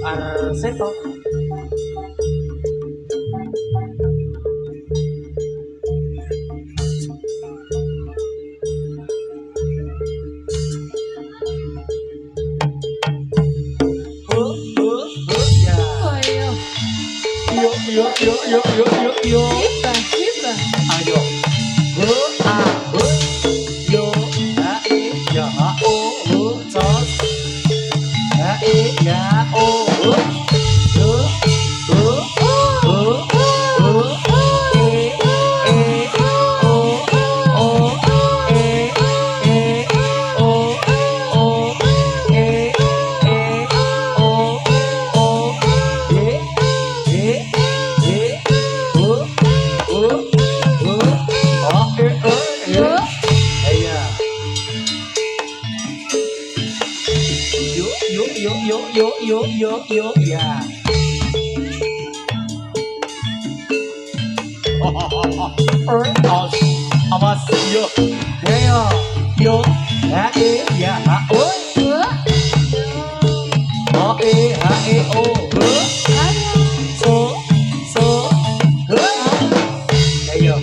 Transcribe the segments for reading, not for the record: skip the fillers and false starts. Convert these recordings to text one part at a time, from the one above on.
Arseto. Ya. Oh iya. Yo. Siapa? Siapa? Ayo. A, yo, a, e, ya, a, o, sos. A, e, ya, o, yo, ya. Awas, yo, yo, ha, e, ya, ha, o, o, so, ayo,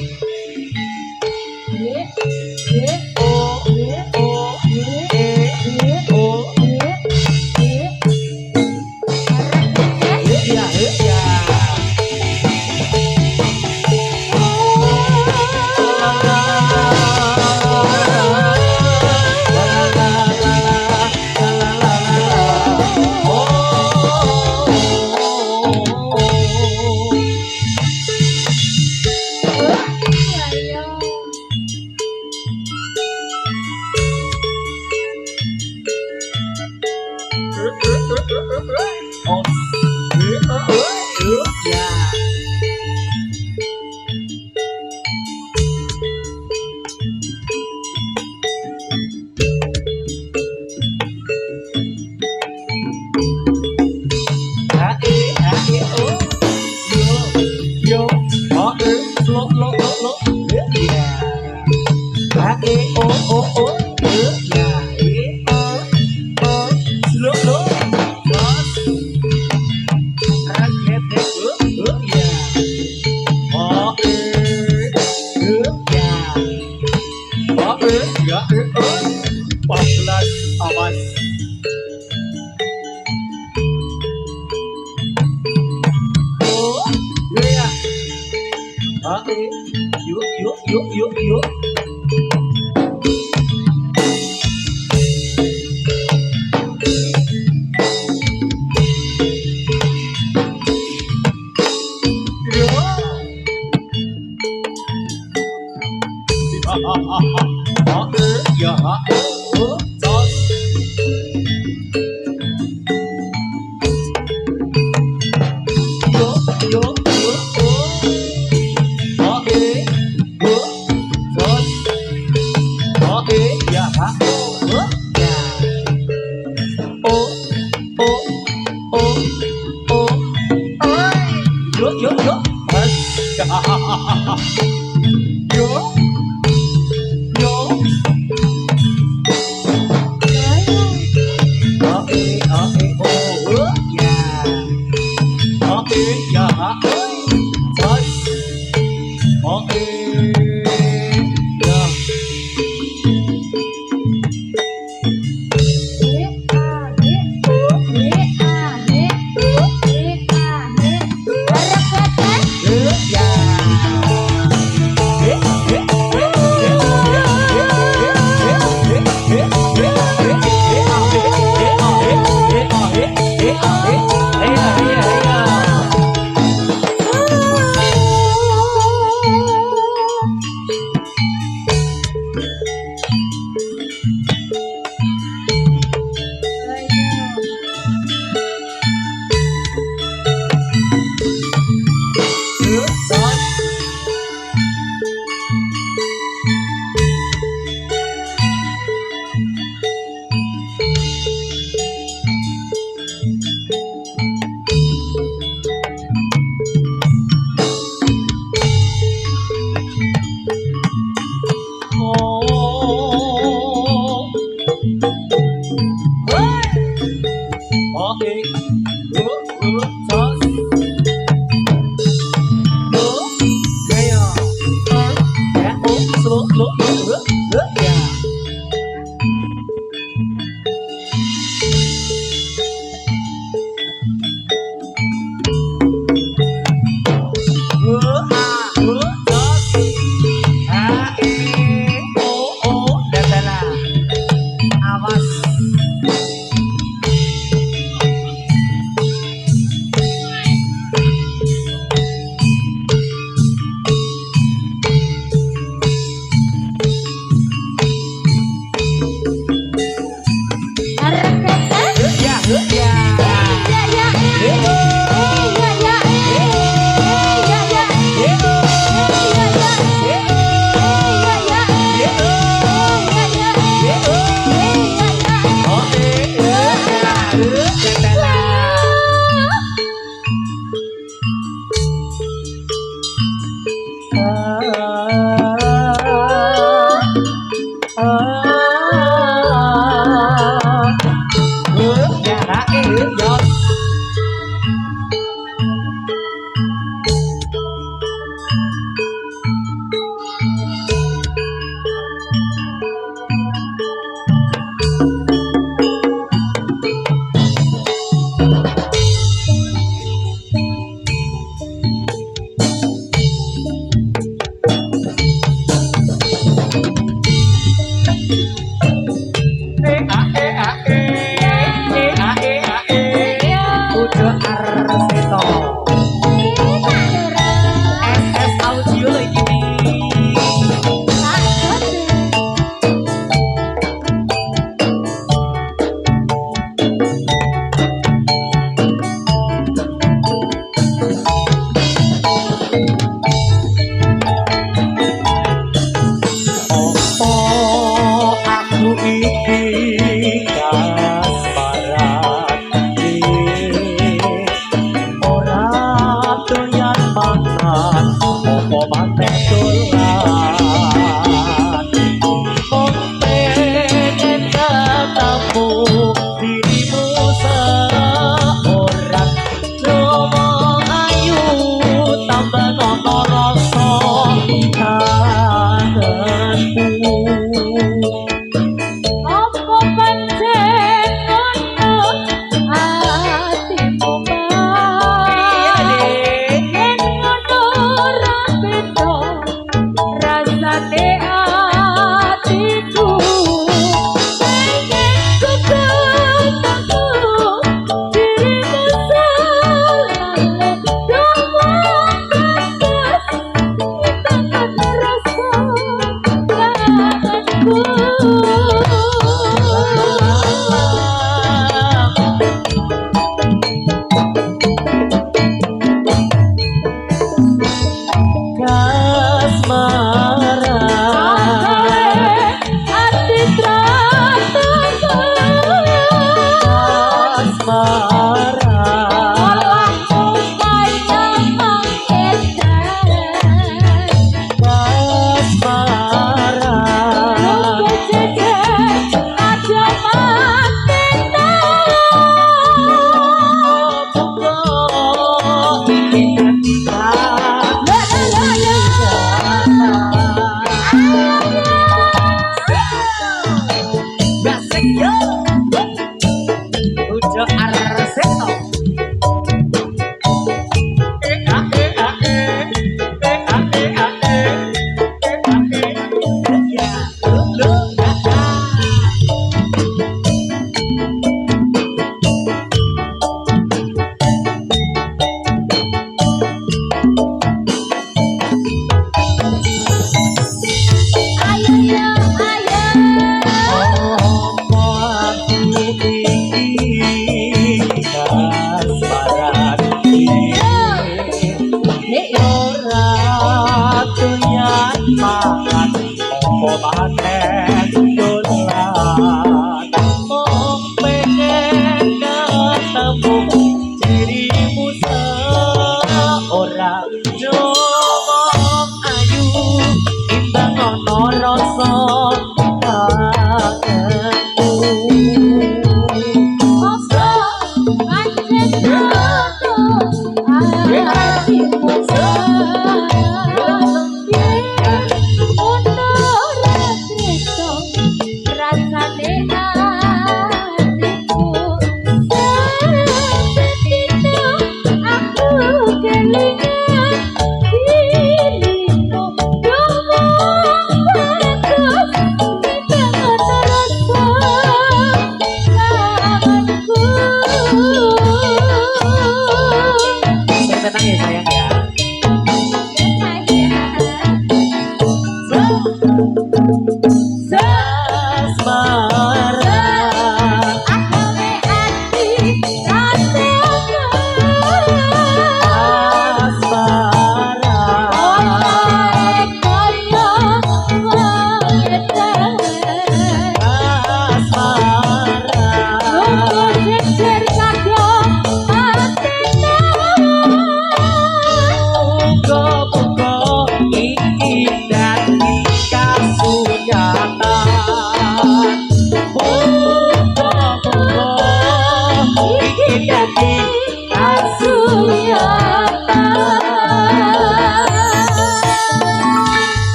o, ya. Awas. Oh, ya. Yuk. Ya, sos. Yo, sos. Ya, ha, ya. Yo. Mas. Yo.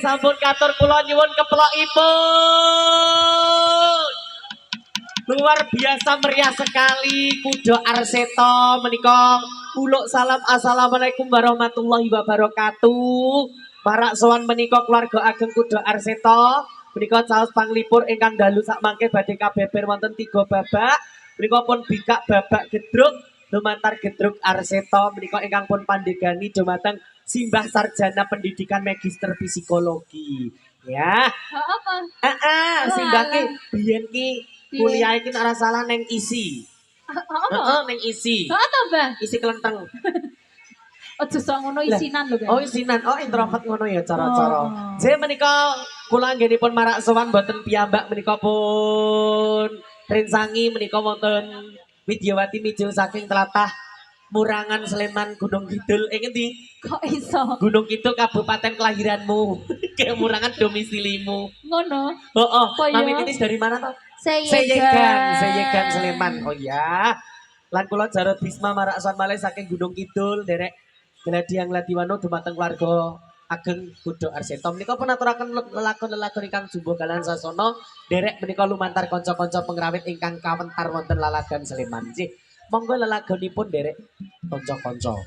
Sampun katur kula nyuwun keplokipun. Luar biasa meriah sekali Kudo Arseto menika. Uluk salam assalamualaikum warahmatullahi wabarakatuh. Para sowan menika keluarga ageng Kudo Arseto. Menika caos panglipur ingkang dalu sak mangke badhe kabeber wonten 3 babak. Menika pun bikak babak gedruk lumantar gedruk Arseto menika ingkang pun pandegani dumateng Simbah Sarjana Pendidikan Magister Psikologi. Ya. Apa? Simbah ki biyen ki kuliah iki ora salah neng isi. Neng isi. Apa, Mbah? Isi kelenteng. Aja sok ngono isinan lho, Mbah. Oh, isinan. Oh, introvert ngono ya cara-cara. Saya menika kula anggenipun marak sowan boten piyambak menika pun rensangi menika wonten Widyawati Mijo saking tlatah Murangan Sleman Gunung Kidul. Ngendi? Kok iso? Gunung Kidul kabupaten kelahiranmu. Ke Murangan domisilimu. Ngono. Oh, Mami Titis dari mana toh? Seyegan Sleman. Oh ya. Lan kula Jarod Bisma marak son malih saking Gunung Kidul derek Gladiang Ladiwano dumateng keluarga ageng Kudo Arseto. Menika pun aturaken lelakon-lelakon ingkang jumbo kalian sasana derek menika lumantar kanca-kanca pengrawit ingkang kawentar wonten Lalagan Sleman. Nggih. Monggo lelagonipun derek kanca-kanca.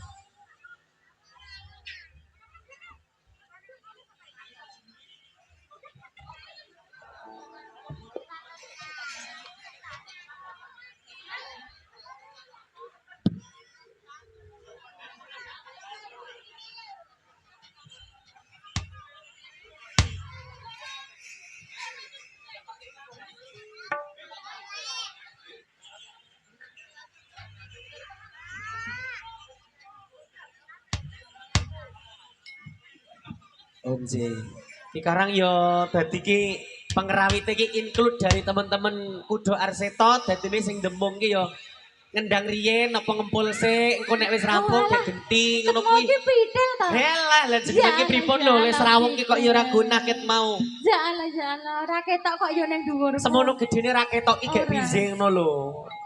Onje. Sekarang yo dadi ki pengerawite ki include dari teman-teman Kudo Arseto dadine sing dembung ki yo ngendang riyen apa ngempul sik engko nek wis rampung gek genti ngono kuwi. Ki pitil ta. Helah lah jenenge ki pripun lho wis rawung ki kok yo ora gunah ket mau. Jalan ora ketok kok yo nang dhuwur. Semono gedene ra ketok ki gek piye ngono lho.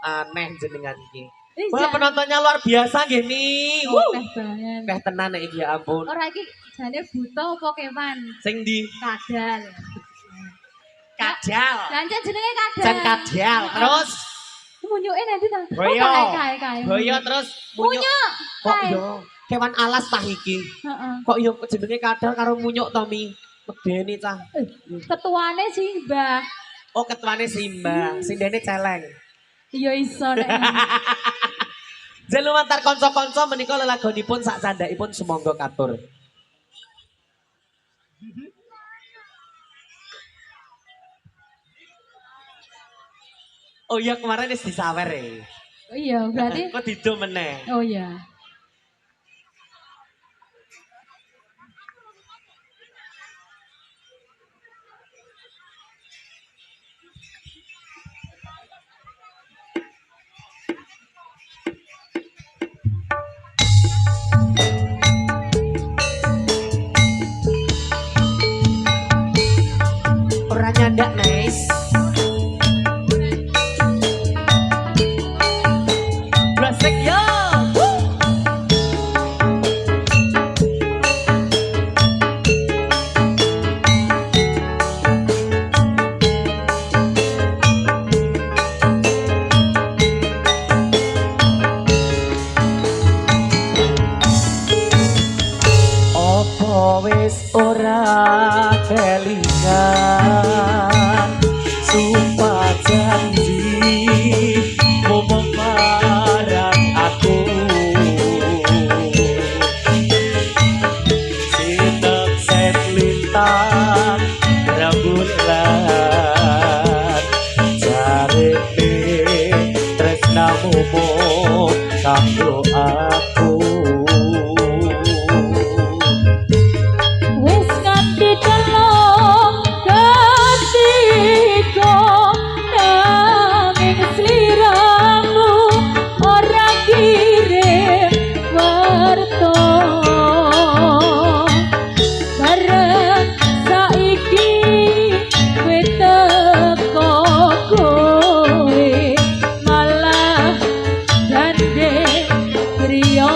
Aneh jenengan iki. Ih, Wah penontonnya luar biasa nggih Mi. Akeh banget. Akeh tenan nek iki ya ampun. Ora iki jane buta apa kewan? Sing ndi? Kadal. Kadal. Lancen jenenge kadal. Jan kadal. Terus Munyuke nanti ta. Boyo. Kae. Boyo terus munyuk. Munyuk. Kok yo kewan alas tah iki. Heeh. Kok yo jenenge kadal karo munyuk to Mi. Medeni cah. Ketuane Simbah. Oh ketuane Simba, sing dene celeng. Iya iso nek. Jan lumantar kanca-kanca menika lelagonipun sak candhaipun sumangga katur. Oh iya kemarin wis disawer ya. Oh iya, berarti Kok dido meneh. oh iya. Ora nyandak nice. Blasek yo. Apa wis ora kelingan sumpah janji ngomong marang aku sinek set lintang rembulan jarene tresnamu mung kanggo aku. Wis nganti telung ketika nanging sliramu ora kirim warta bareng saiki kowe teko kowe malah gandeng priya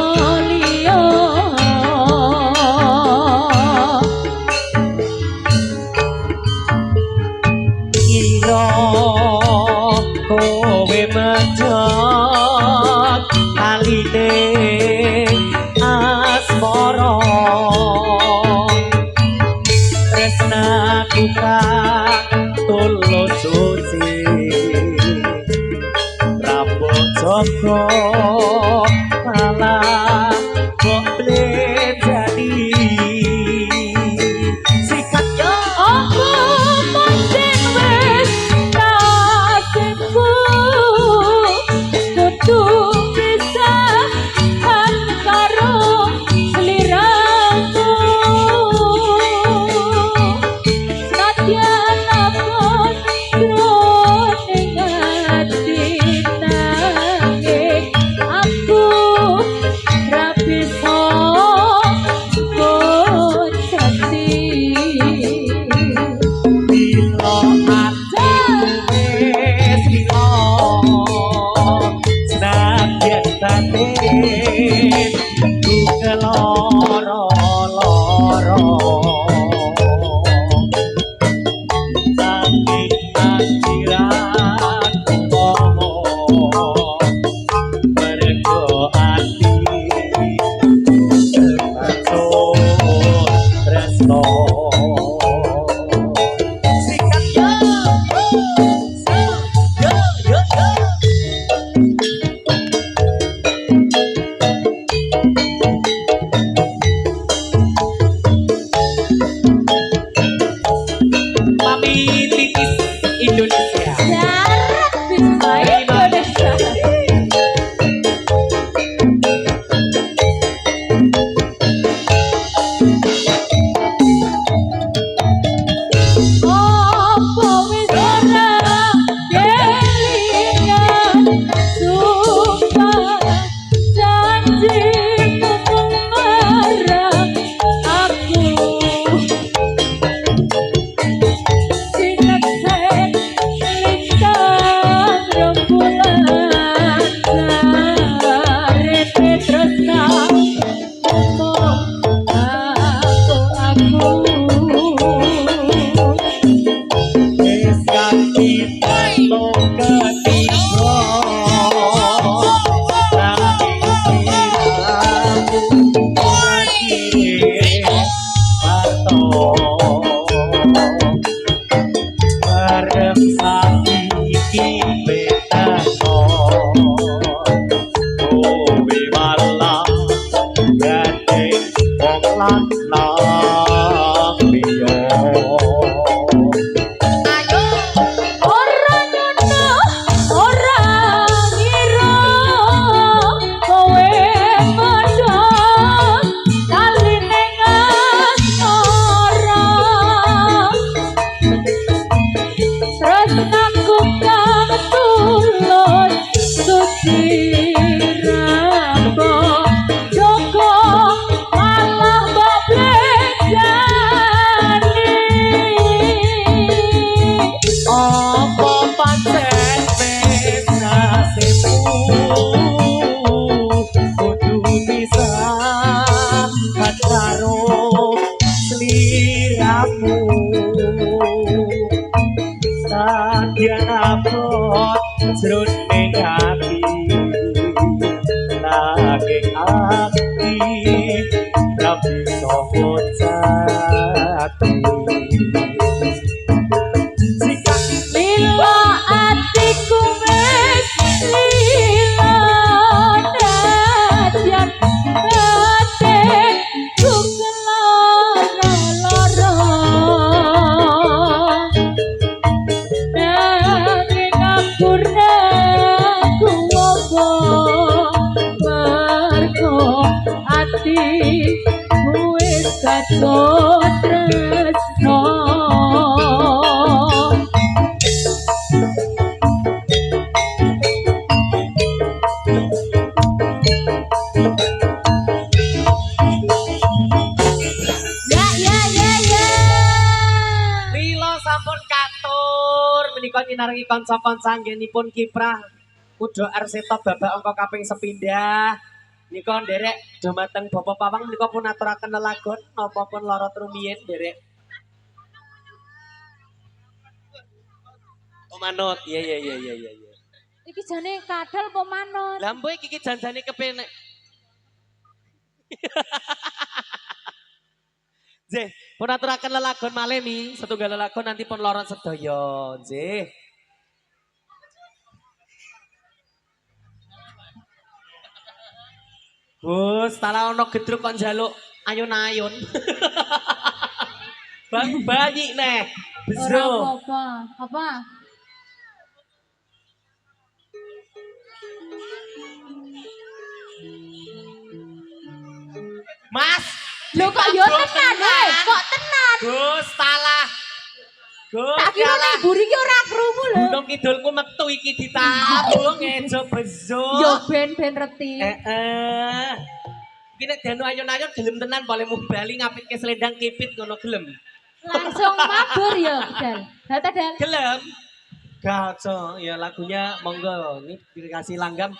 liya. Ira kowe medhot aline asmara tresnaku kang tulus suci rambut joko malah kok bledani sikat yo. Aku pancen wis nasibku kudu pisahan karo sliramu. Senadyan apun jroning ati nanging aku ra bisa janji. Bila ati wis lila senadyan batin ku keloro-loro tapi akhiratku ngomong mergo ati terpacut tresno. Sikat yo. Yo yo yo. Mami titis Indonesia. Jarak bisa Indonesia. Wis ganti telo ketiga nanging siramu ora kirim pato bareng saiki betano kowe malah gandeng wong lanang liya. Ora nyono, ora ngira kowe padha kaline ngasora. Tresnaku kang tulus suci raga Joko malah babledani. Apa pancen wis nasibku kudu bisa karo sliramu sadyan abot jroning ati nanging ati ra bisa ngocati. Lila atiku wis lila dadyan batinku kelara-lara. Nanging aku ragu apa mergo atiku wis kadung tresno. Ya. Lila sampun katur menika nyinarengi kanca-kanca anggenipun kiprah Kuda Arseto babak angka kaping sepindah. Nika nderek dumateng Bapak Pawang menika pun aturaken lelagon napa pun lara rumiyin nderek. Oh manut. Iya. Iki jane kadal apa manut? Lah mbok iki janjane kepenek. Nggih, pun aturaken lelagon malih mi, setunggal lelagon nanti pun lorot sedaya, nggih. Gus, tala ono gedruk kok njaluk ayun-ayun. Bang bayi neh. Ora Besro. apa-apa. Apa? Mas, Lho kok yo tenan, hei, kok tenan? Gus, salah. Gus, Tak kira ning mburi ki ora krungu lho. Gunung Kidulku metu iki ditabung ejo bezo. Yo ben reti. Iki nek danu ayun-ayun gelem tenan boleh mubali ngapitke selendang kipit ngono gelem. Langsung mabur ya, Dal. Dal. Gelem. Gaco, ya lagunya monggo ini dikasih langgam.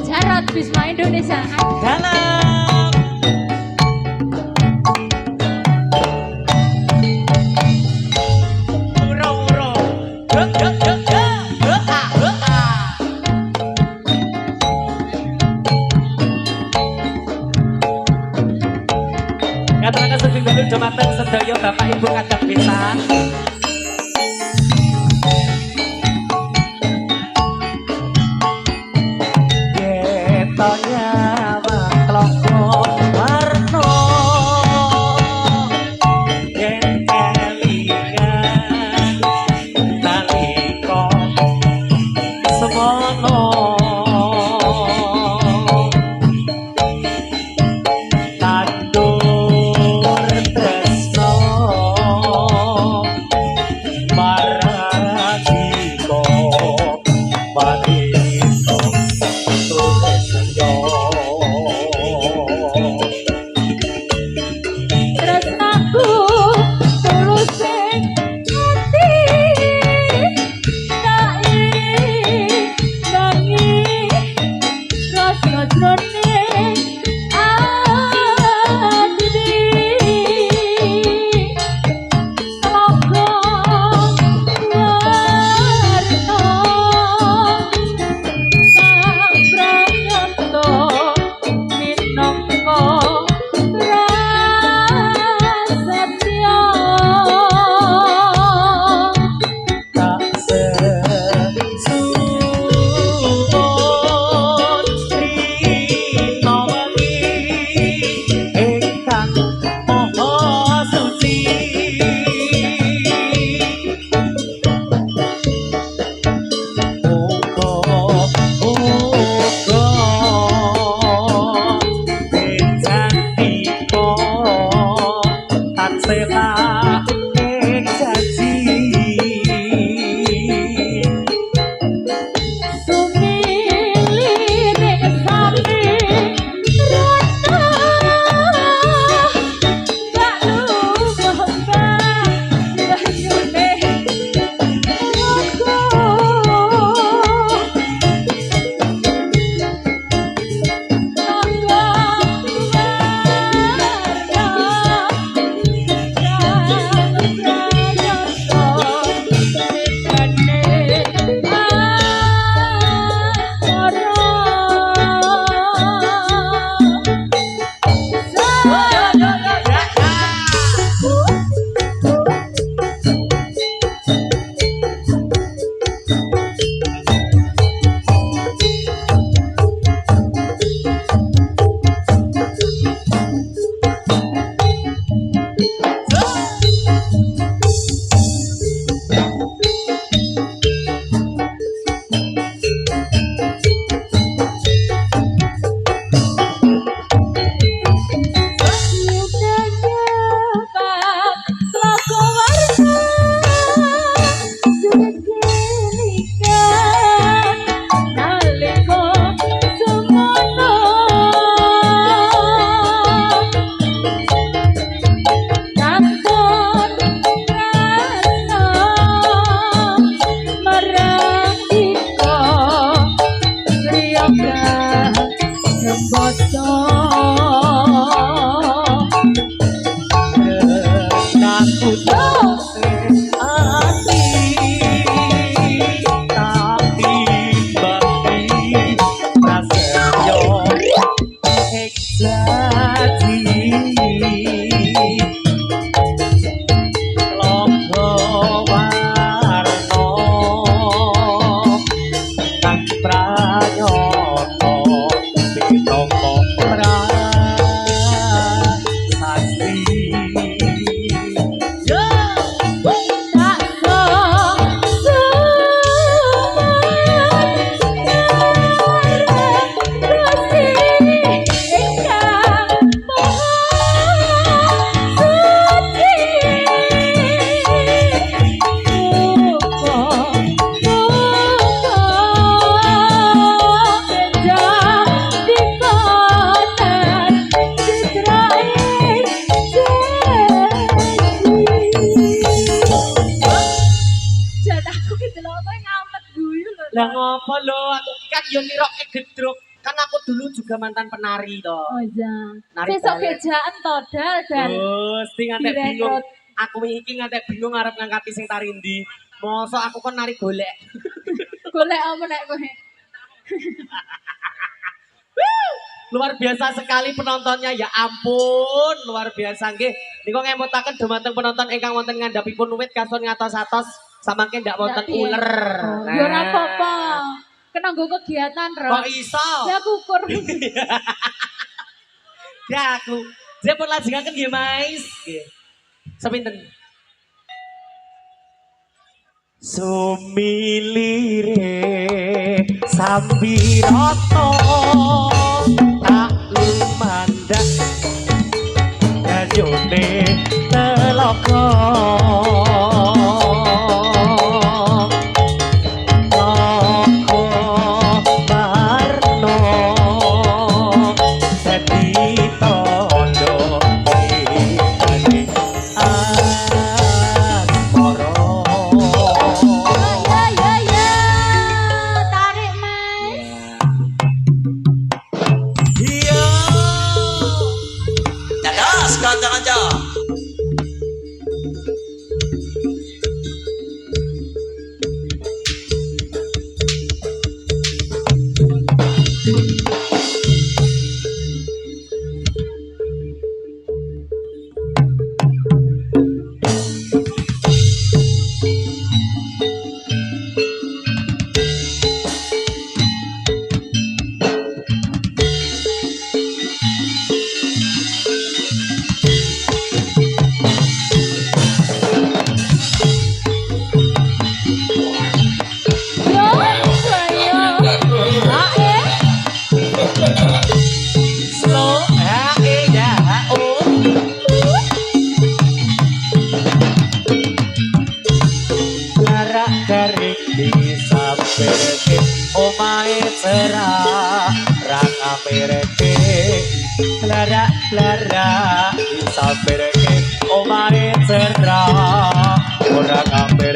Jarot Bisma Indonesia. Dalam uro-uro Katuraken sedaya dumateng sedaya Bapak Ibu kadang desa. Getonya makloko warna yen kelingan tali Paradiko Maniko Turesyo Tresnaku tulus sing ati tak ilangi rasa jroning ati Logo warna minangka prasetya tak sesuwun rino wengi ingkang maha suci muga-muga janjiko tansah ing janji sumilirik sami rata gak lumah banyune aku aku ati tapi bakti prasetyo ek janji logo warna kang pranyoto minangka prasasti Lah ngopo lho, aku kan yo nirokke gedruk. Kan aku dulu juga mantan penari toh. Oh iya. Nari Besok balet. gejaan todal dan Gusti ngantek bingung. direkrut. Aku iki ngantek bingung arep ngangkati sing tari ndi. Mosok aku kon nari golek. Golek apa nek kowe? Luar biasa sekali penontonnya, ya ampun, luar biasa nggih. Niku ngemutaken dumateng penonton ingkang wonten ngandhapipun wit kasun ngatos-atos samangke ndak wonten Ndak piye. uler. Ya ora apa-apa. Kena nggo kegiatan, Ro. Kok iso? Ya kukur. Ya aku. Saya pun lajengaken nggih, Mais. Nggih. Sepinten? Sumilire sambiroto tak lumandang gajone teloko Dari bisa berke omae cerah raka berke lara bisa berke omae cerah ora kabeh